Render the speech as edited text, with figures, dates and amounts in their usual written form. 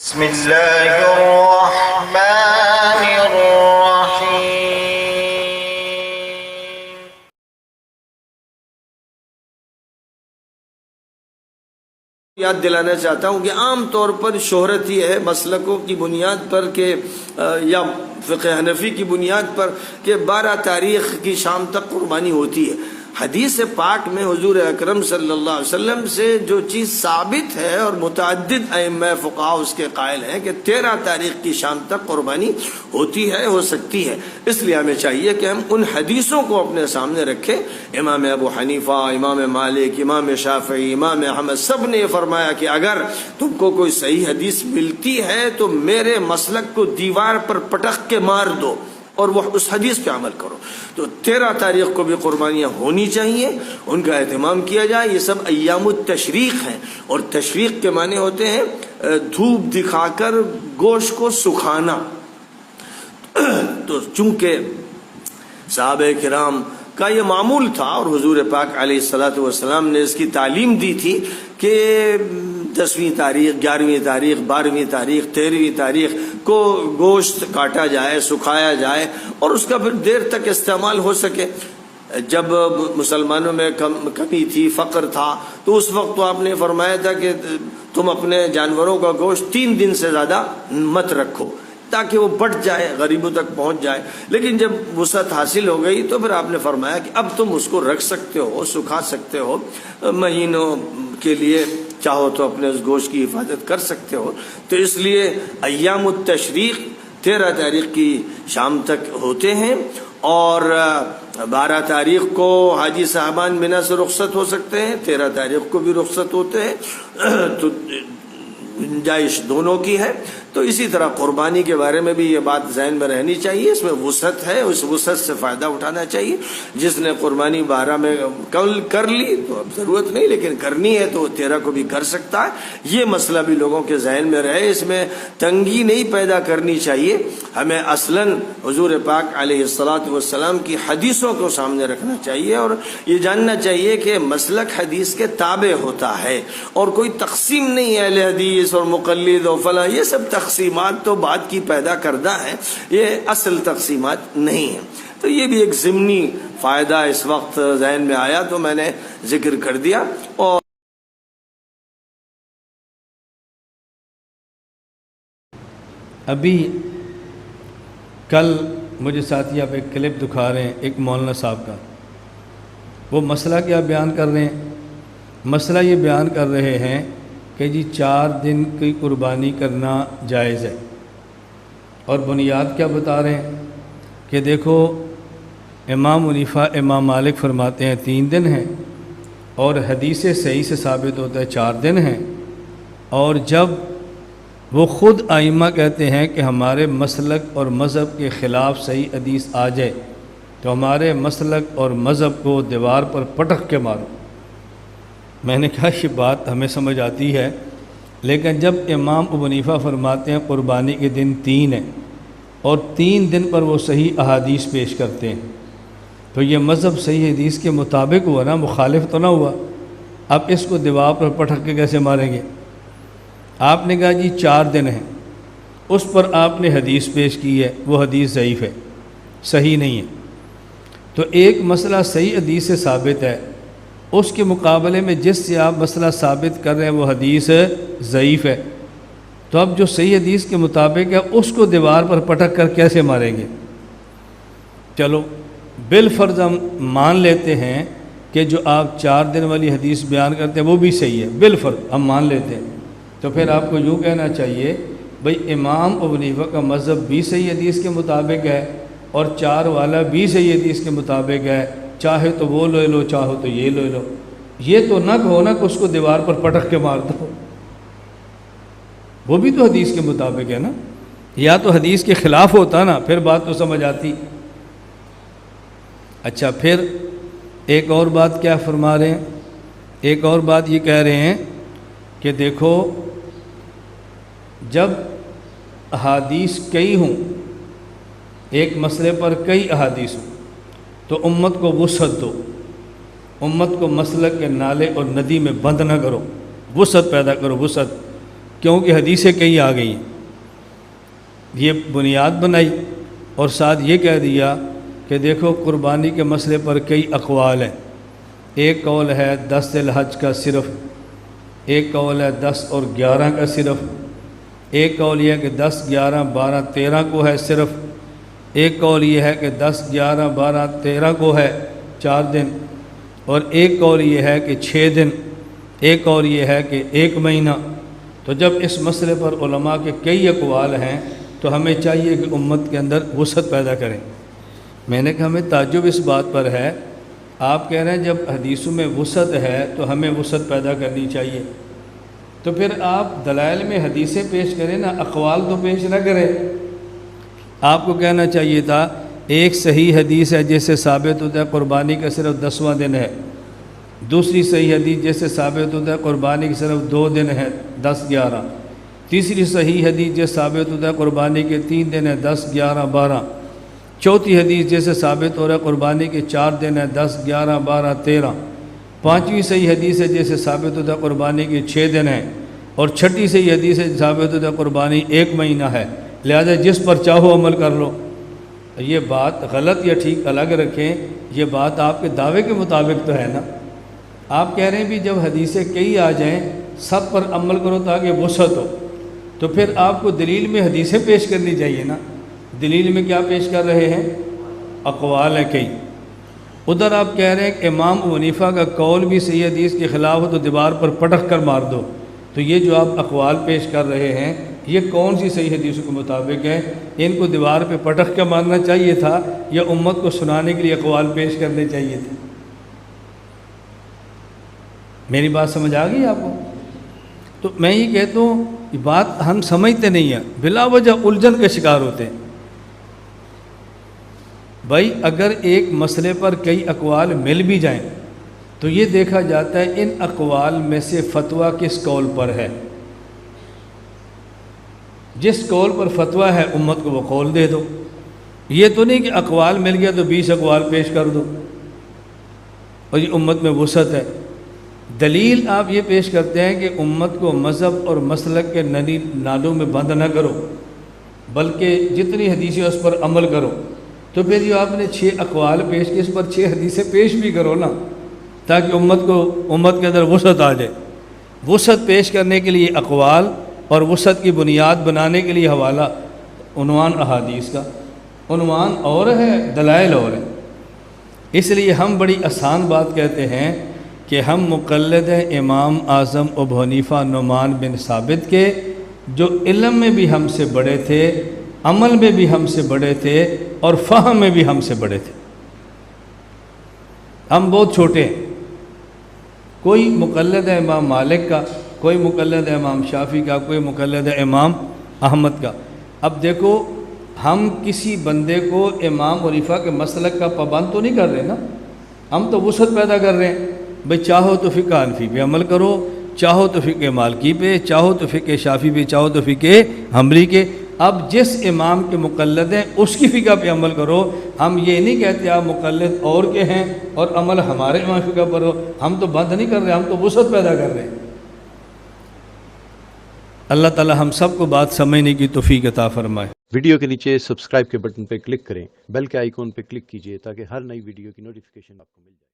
بسم اللہ الرحمن الرحیم۔ یاد دلانا چاہتا ہوں کہ عام طور پر شہرت یہ ہے مسلکوں کی بنیاد پر کہ یا فقہ حنفی کی بنیاد پر کہ 12 تاریخ کی شام تک قربانی ہوتی ہے۔ حدیث پاک میں حضور اکرم صلی اللہ علیہ وسلم سے جو چیز ثابت ہے اور متعدد ائمہ فقہاء اس کے قائل ہیں کہ 13 تاریخ کی شام تک قربانی ہوتی ہے، ہو سکتی ہے۔ اس لیے ہمیں چاہیے کہ ہم ان حدیثوں کو اپنے سامنے رکھیں۔ امام ابو حنیفہ، امام مالک، امام شافعی، امام احمد سب نے یہ فرمایا کہ اگر تم کو کوئی صحیح حدیث ملتی ہے تو میرے مسلک کو دیوار پر پٹخ کے مار دو اور وہ اس حدیث پہ عمل کرو۔ تو 13 تاریخ کو بھی قربانیاں ہونی چاہیے، ان کا اہتمام کیا جائے۔ یہ سب ایام التشریق ہیں، اور تشریق کے معنی ہوتے ہیں دھوپ دکھا کر گوشت کو سکھانا۔ تو چونکہ صحابہ کرام کا یہ معمول تھا اور حضور پاک علیہ الصلوۃ والسلام نے اس کی تعلیم دی تھی کہ 10ویں تاریخ، 11ویں تاریخ، 12ویں تاریخ، 13ویں تاریخ کو گوشت کاٹا جائے، سکھایا جائے اور اس کا پھر دیر تک استعمال ہو سکے۔ جب مسلمانوں میں کمی تھی، فقر تھا، تو اس وقت تو آپ نے فرمایا تھا کہ تم اپنے جانوروں کا گوشت 3 دن سے زیادہ مت رکھو تاکہ وہ بٹ جائے، غریبوں تک پہنچ جائے۔ لیکن جب وسعت حاصل ہو گئی تو پھر آپ نے فرمایا کہ اب تم اس کو رکھ سکتے ہو، سکھا سکتے ہو، مہینوں کے لیے چاہو تو اپنے اس گوشت کی حفاظت کر سکتے ہو۔ تو اس لیے ایام التشریق 13 تاریخ کی شام تک ہوتے ہیں، اور 12 تاریخ کو حاجی صاحبان منا سے رخصت ہو سکتے ہیں، 13 تاریخ کو بھی رخصت ہوتے ہیں، تو گنجائش دونوں کی ہے۔ تو اسی طرح قربانی کے بارے میں بھی یہ بات ذہن میں رہنی چاہیے، اس میں وسعت ہے، اس وسعت سے فائدہ اٹھانا چاہیے۔ جس نے قربانی 12 میں کر لی تو اب ضرورت نہیں، لیکن کرنی ہے تو 13 کو بھی کر سکتا ہے۔ یہ مسئلہ بھی لوگوں کے ذہن میں رہے، اس میں تنگی نہیں پیدا کرنی چاہیے۔ ہمیں اصلاً حضور پاک علیہ الصلوۃ والسلام کی حدیثوں کو سامنے رکھنا چاہیے، اور یہ جاننا چاہیے کہ مسلک حدیث کے تابع ہوتا ہے، اور کوئی تقسیم نہیں ہے اہل حدیث اور مقلد اور فلاں، یہ سب تقسیمات تو بعد کی پیدا کردہ ہیں، یہ اصل تقسیمات نہیں ہیں۔ تو یہ بھی ایک ضمنی فائدہ اس وقت ذہن میں آیا تو میں نے ذکر کر دیا۔ اور ابھی کل مجھے ساتھی آپ ایک کلپ دکھا رہے ہیں ایک مولانا صاحب کا، وہ مسئلہ کیا بیان کر رہے ہیں؟ مسئلہ یہ بیان کر رہے ہیں کہ جی 4 دن کی قربانی کرنا جائز ہے، اور بنیاد کیا بتا رہے ہیں کہ دیکھو امام حنیفہ، امام مالک فرماتے ہیں 3 دن ہیں، اور حدیث صحیح سے ثابت ہوتا ہے 4 دن ہیں، اور جب وہ خود ائمہ کہتے ہیں کہ ہمارے مسلک اور مذہب کے خلاف صحیح حدیث آ جائے تو ہمارے مسلک اور مذہب کو دیوار پر پٹخ کے مارو۔ میں نے کہا یہ بات ہمیں سمجھ آتی ہے، لیکن جب امام ابو حنیفہ فرماتے ہیں قربانی کے دن 3 ہیں، اور 3 دن پر وہ صحیح احادیث پیش کرتے ہیں، تو یہ مذہب صحیح حدیث کے مطابق ہوا نا، مخالف تو نہ ہوا۔ اب اس کو دیوار پر پٹخ کے کیسے ماریں گے؟ آپ نے کہا جی 4 دن ہیں، اس پر آپ نے حدیث پیش کی ہے، وہ حدیث ضعیف ہے، صحیح نہیں ہے۔ تو ایک مسئلہ صحیح حدیث سے ثابت ہے، اس کے مقابلے میں جس سے آپ مسئلہ ثابت کر رہے ہیں وہ حدیث ضعیف ہے، تو اب جو صحیح حدیث کے مطابق ہے اس کو دیوار پر پٹک کر کیسے ماریں گے؟ چلو بالفرض ہم مان لیتے ہیں کہ جو آپ 4 دن والی حدیث بیان کرتے ہیں وہ بھی صحیح ہے، بالفرض ہم مان لیتے ہیں، تو پھر آپ کو یوں کہنا چاہیے بھئی امام ابو حنیفہ کا مذہب بھی صحیح حدیث کے مطابق ہے، اور 4 والا بھی صحیح حدیث کے مطابق ہے، چاہے تو وہ لے لو، چاہو تو یہ لے لو۔ یہ تو نہ کہو نا کہ اس کو دیوار پر پٹخ کے مار دو، وہ بھی تو حدیث کے مطابق ہے نا، یا تو حدیث کے خلاف ہوتا نا، پھر بات تو سمجھ آتی۔ اچھا، پھر ایک اور بات کیا فرما رہے ہیں؟ ایک اور بات یہ کہہ رہے ہیں کہ دیکھو جب احادیث کئی ہوں، ایک مسئلے پر کئی احادیث ہوں، تو امت کو وسعت دو، امت کو مسلک کے نالے اور ندی میں بند نہ کرو، وسعت پیدا کرو، وسعت کیونکہ حدیثیں کئی آ گئی ہیں، یہ بنیاد بنائی اور ساتھ یہ کہہ دیا کہ دیکھو قربانی کے مسئلے پر کئی اقوال ہیں۔ ایک قول ہے 10 ذی الحج کا صرف، ایک قول ہے 10 اور 11 کا صرف، ایک قول یہ ہے کہ 10 11 12 13 کو ہے صرف، ایک قول یہ ہے کہ 10 11 12 13 کو ہے 4 دن، اور ایک قول یہ ہے کہ 6 دن، ایک قول یہ ہے کہ 1 مہینہ۔ تو جب اس مسئلے پر علماء کے کئی اقوال ہیں تو ہمیں چاہیے کہ امت کے اندر وسعت پیدا کریں۔ میں نے کہا ہمیں تعجب اس بات پر ہے، آپ کہہ رہے ہیں جب حدیثوں میں وسعت ہے تو ہمیں وسعت پیدا کرنی چاہیے، تو پھر آپ دلائل میں حدیثیں پیش کریں نا، اقوال تو پیش نہ کریں۔ آپ کو کہنا چاہیے تھا ایک صحیح حدیث ہے جس سے ثابت ہوتا ہے قربانی کا صرف 10واں دن ہے، دوسری صحیح حدیث جس سے ثابت ہوتا ہے قربانی کی صرف 2 دن ہے 10 11، تیسری صحیح حدیث جس سے ثابت ہوتا ہے قربانی کے 3 دن ہے 10 11 12، چوتھی حدیث جیسے ثابت ہو رہا ہے قربانی کے 4 دن ہے 10 11 12 13، پانچویں صحیح حدیث ہے جیسے ثابت ہوتا ہے قربانی کے 6 دن ہیں، اور چھٹی صحیح حدیث ہے ثابت ہوتا ہے قربانی 1 مہینہ ہے، لہذا جس پر چاہو عمل کر لو۔ یہ بات غلط یا ٹھیک الگ رکھیں، یہ بات آپ کے دعوے کے مطابق تو ہے نا۔ آپ کہہ رہے ہیں بھی جب حدیثیں کئی آ جائیں سب پر عمل کرو تاکہ وسعت ہو، تو پھر آپ کو دلیل میں حدیثیں پیش کرنی چاہیے نا۔ دلیل میں کیا پیش کر رہے ہیں؟ اقوال ہیں کئی۔ ادھر آپ کہہ رہے ہیں کہ امام ابو حنیفہ کا قول بھی صحیح حدیث کے خلاف ہو تو دیوار پر پٹخ کر مار دو، تو یہ جو آپ اقوال پیش کر رہے ہیں یہ کون سی صحیح حدیثوں کے مطابق ہے؟ ان کو دیوار پہ پٹخ کے مارنا چاہیے تھا یا امت کو سنانے کے لیے اقوال پیش کرنے چاہیے تھے؟ میری بات سمجھ آ گئی آپ کو؟ تو میں یہ کہتا ہوں یہ بات ہم سمجھتے نہیں ہیں، بلا وجہ الجھن کے شکار ہوتے ہیں۔ بھائی اگر ایک مسئلے پر کئی اقوال مل بھی جائیں تو یہ دیکھا جاتا ہے ان اقوال میں سے فتویٰ کس قول پر ہے، جس قول پر فتویٰ ہے امت کو وہ قول دے دو۔ یہ تو نہیں کہ اقوال مل گیا تو 20 اقوال پیش کر دو اور یہ امت میں وسعت ہے۔ دلیل آپ یہ پیش کرتے ہیں کہ امت کو مذہب اور مسلک کے نالوں میں بند نہ کرو بلکہ جتنی حدیثیں اس پر عمل کرو، تو پھر جو آپ نے 6 اقوال پیش کی اس پر 6 حدیثیں پیش بھی کرو نا، تاکہ امت کے اندر وسعت آ جائے۔ وسعت پیش کرنے کے لیے اقوال اور وسعت کی بنیاد بنانے کے لیے حوالہ عنوان احادیث کا، عنوان اور ہے دلائل اور ہے۔ اس لیے ہم بڑی آسان بات کہتے ہیں کہ ہم مقلد ہیں امام اعظم ابو حنیفہ نعمان بن ثابت کے، جو علم میں بھی ہم سے بڑے تھے، عمل میں بھی ہم سے بڑے تھے اور فہم میں بھی ہم سے بڑے تھے۔ ہم بہت چھوٹے ہیں۔ کوئی مقلد ہے امام مالک کا، کوئی مقلد ہے امام شافعی کا، کوئی مقلد ہے امام احمد کا۔ اب دیکھو ہم کسی بندے کو امام حنیفہ کے مسلک کا پابند تو نہیں کر رہے نا، ہم تو وسعت پیدا کر رہے ہیں۔ بھئی چاہو تو فقہ حنفی پہ عمل کرو، چاہو تو فقہ مالکی پہ، چاہو تو فقہ شافعی پہ، چاہو تو فقہ حنبلی کے۔ اب جس امام کے مقلد ہیں اس کی فقہ پہ عمل کرو۔ ہم یہ نہیں کہتے آپ مقلد اور کے ہیں اور عمل ہمارے امام فقہ پر ہو، ہم تو بند نہیں کر رہے، ہم تو وسعت پیدا کر رہے ہیں۔ اللہ تعالی ہم سب کو بات سمجھنے کی توفیق عطا فرمائے۔ ویڈیو کے نیچے سبسکرائب کے بٹن پہ کلک کریں، بیل کے آئیکن پہ کلک کیجئے تاکہ ہر نئی ویڈیو کی نوٹیفیکیشن آپ کو مل جائے۔